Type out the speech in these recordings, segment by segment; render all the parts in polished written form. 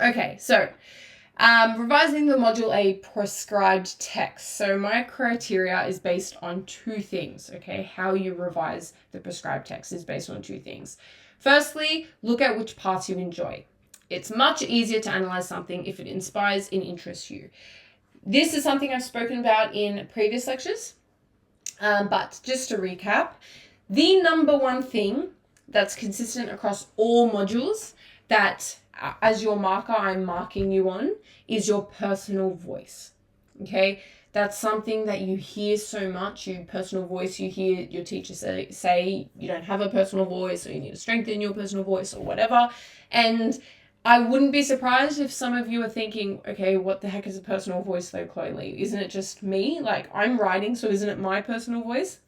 Okay, so revising the Module A prescribed text. So my criteria is based on two things, okay? How you revise the prescribed text is based on two things. Firstly, look at which parts you enjoy. It's much easier to analyze something if it inspires and interests you. This is something I've spoken about in previous lectures, but just to recap, the number one thing that's consistent across all modules that as your marker I'm marking you on is your personal voice. Okay, that's something that you hear so much, your personal voice. You hear your teacher say you don't have a personal voice, or you need to strengthen your personal voice, or whatever. And I wouldn't be surprised if some of you are thinking, okay, what the heck is a personal voice though, Chloe? Isn't it just me? Like, I'm writing, so isn't it my personal voice?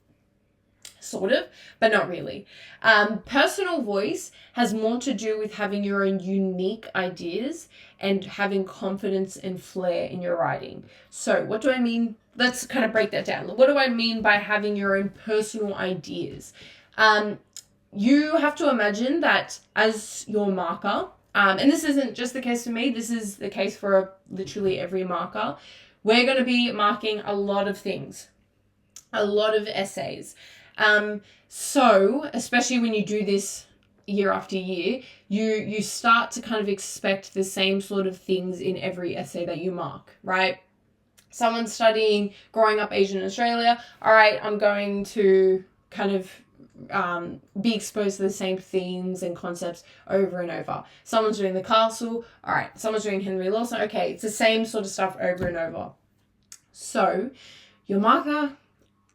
Sort of, but not really. Personal voice has more to do with having your own unique ideas and having confidence and flair in your writing. So what do I mean? Let's kind of break that down. What do I mean by having your own personal ideas? You have to imagine that as your marker, and this isn't just the case for me, this is the case for literally every marker, we're going to be marking a lot of things, a lot of essays. So especially when you do this year after year, you start to kind of expect the same sort of things in every essay that you mark, right? Someone's studying growing up Asian in Australia. All right, I'm going to kind of be exposed to the same themes and concepts over and over. Someone's doing the castle. All right, someone's doing Henry Lawson. Okay, it's the same sort of stuff over and over. So your marker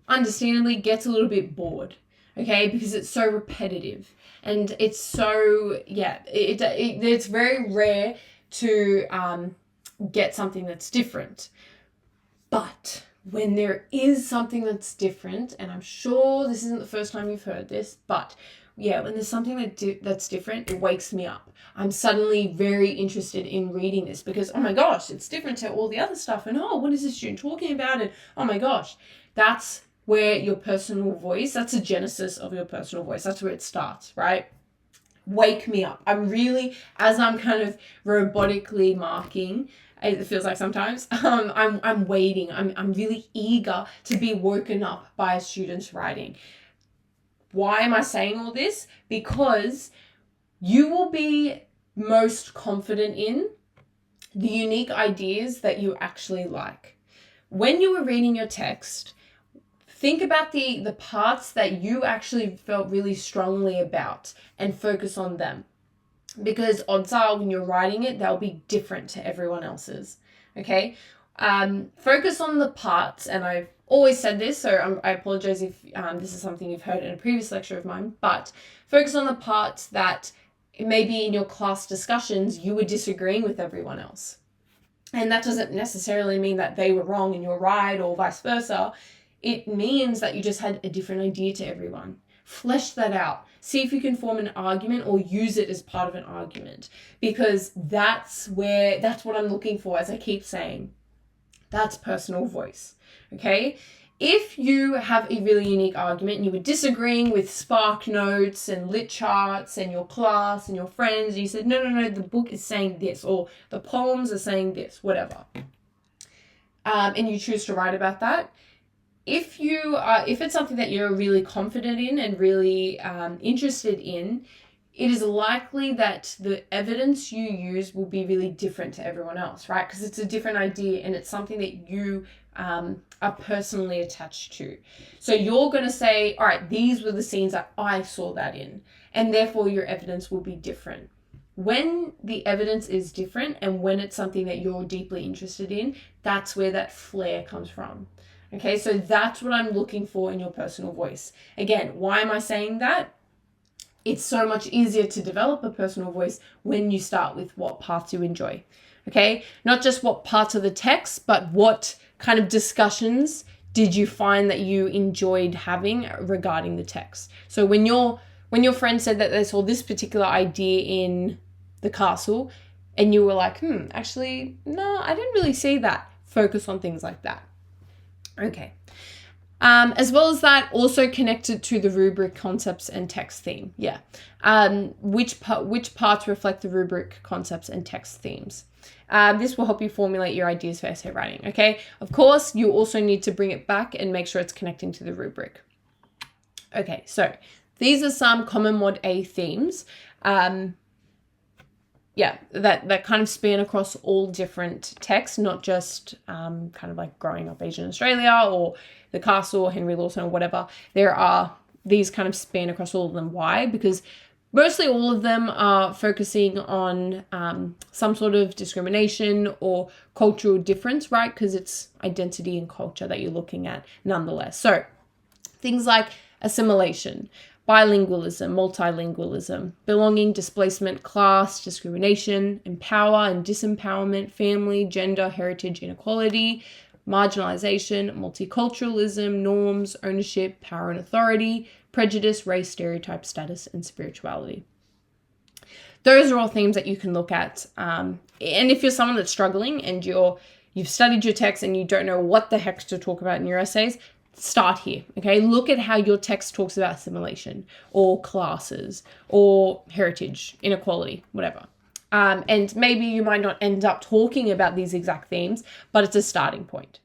understandably gets a little bit bored, okay, because it's so repetitive and it's so, it's very rare to get something that's different. But when there is something that's different, and I'm sure this isn't the first time you've heard this, but yeah, when there's something that's different, it wakes me up. I'm suddenly very interested in reading this because, oh my gosh, it's different to all the other stuff. And oh, what is this student talking about? And oh my gosh, that's where your personal voice, that's the genesis of your personal voice. That's where it starts, right? Wake me up. I'm really, as I'm kind of robotically marking, it feels like sometimes, I'm waiting. I'm really eager to be woken up by a student's writing. Why am I saying all this? Because you will be most confident in the unique ideas that you actually like. When you were reading your text, think about the parts that you actually felt really strongly about and focus on them. Because odds are when you're writing it, they'll be different to everyone else's. Okay? Focus on the parts, and I've always said this, so I apologize if this is something you've heard in a previous lecture of mine, but focus on the parts that maybe in your class discussions you were disagreeing with everyone else. And that doesn't necessarily mean that they were wrong and you're right, or vice versa. It means that you just had a different idea to everyone. Flesh that out. See if you can form an argument or use it as part of an argument, because that's what I'm looking for, as I keep saying. That's personal voice, okay? If you have a really unique argument and you were disagreeing with Spark Notes and lit charts and your class and your friends, and you said, no, the book is saying this, or the poems are saying this, whatever, and you choose to write about that, if it's something that you're really confident in and really interested in, it is likely that the evidence you use will be really different to everyone else, right? Because it's a different idea and it's something that you are personally attached to. So you're going to say, all right, these were the scenes that I saw that in, and therefore your evidence will be different. When the evidence is different and when it's something that you're deeply interested in, that's where that flair comes from. Okay, so that's what I'm looking for in your personal voice. Again, why am I saying that? It's so much easier to develop a personal voice when you start with what parts you enjoy. Okay, not just what parts of the text, but what kind of discussions did you find that you enjoyed having regarding the text. So when your friend said that they saw this particular idea in the castle and you were like, actually, no, I didn't really see that. Focus on things like that. Okay. As well as that, also connected to the rubric concepts and text theme. Yeah. Which parts reflect the rubric concepts and text themes. This will help you formulate your ideas for essay writing, okay? Of course, you also need to bring it back and make sure it's connecting to the rubric. Okay, so these are some common Mod A themes. Yeah, that kind of span across all different texts, not just kind of like Growing Up Asian Australia or The Castle or Henry Lawson or whatever. These kind of span across all of them. Why? Because mostly all of them are focusing on some sort of discrimination or cultural difference, right? Because it's identity and culture that you're looking at nonetheless. So things like assimilation, bilingualism, multilingualism, belonging, displacement, class, discrimination, empower and disempowerment, family, gender, heritage, inequality, marginalization, multiculturalism, norms, ownership, power and authority, prejudice, race, stereotype, status, and spirituality. Those are all themes that you can look at. And if you're someone that's struggling and you've studied your text and you don't know what the heck to talk about in your essays, start here, okay? Look at how your text talks about assimilation or classes or heritage, inequality, whatever. And maybe you might not end up talking about these exact themes, but it's a starting point,